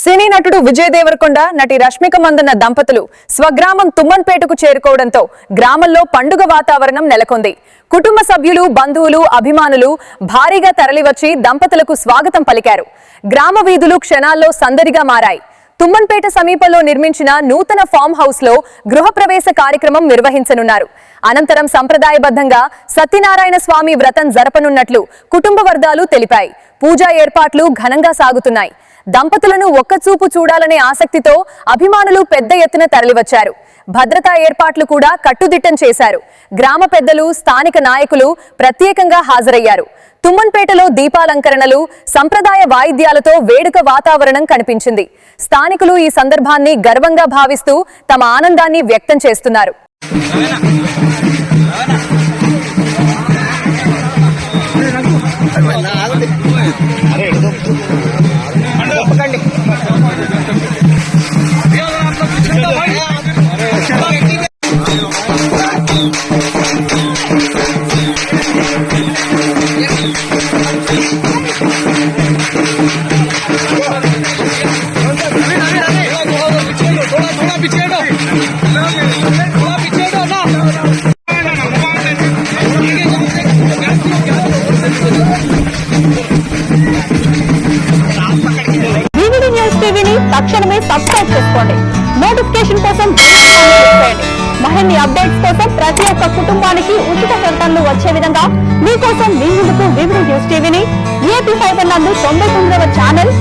సినీ నటుడు విజయ్ దేవరకొండ నటి రష్మిక మందన్న దంపతులు స్వగ్రామం తుమ్మన్పేటకు చేరుకోవడంతో గ్రామంలో పండుగ వాతావరణం నెలకొంది. కుటుంబ సభ్యులు, బంధువులు, అభిమానులు భారీగా తరలివచ్చి దంపతులకు స్వాగతం పలికారు. గ్రామ వీధులు క్షణాల్లో సందడిగా మారాయి. తుమ్మన్పేట సమీపంలో నిర్మించిన నూతన ఫామ్ హౌస్ లో గృహప్రవేశ కార్యక్రమం నిర్వహించనున్నారు. అనంతరం సంప్రదాయబద్ధంగా సత్యనారాయణ స్వామి వ్రతం జరపనున్నట్లు కుటుంబ వర్గాలు తెలిపాయి. పూజా ఏర్పాట్లు ఘనంగా సాగుతున్నాయి. దంపతులను ఒక్కచూపు చూడాలనే ఆసక్తితో అభిమానులు పెద్ద ఎత్తున తరలివచ్చారు. భద్రతా ఏర్పాట్లు కూడా కట్టుదిట్టం చేశారు. గ్రామ పెద్దలు, స్థానిక నాయకులు ప్రత్యేకంగా హాజరయ్యారు. తుమ్మన్పేటలో దీపాలంకరణలు, సంప్రదాయ వాయిద్యాలతో వేడుక వాతావరణం కనిపించింది. స్థానికులు ఈ సందర్భాన్ని గర్వంగా భావిస్తూ తమ ఆనందాన్ని వ్యక్తం చేస్తున్నారు. తక్షణమే సబ్స్క్రైబ్ చేసుకోండి. నోటిఫికేషన్ కోసం మరిన్ని అప్డేట్స్ కోసం ప్రతి ఒక్క కుటుంబానికి ఉచిత ప్రకటనలు వచ్చే విధంగా మీకోసం మీ ముందుకు వివిడి న్యూస్ టీవీని ఏపీ 5 నందు 99వ ఛానల్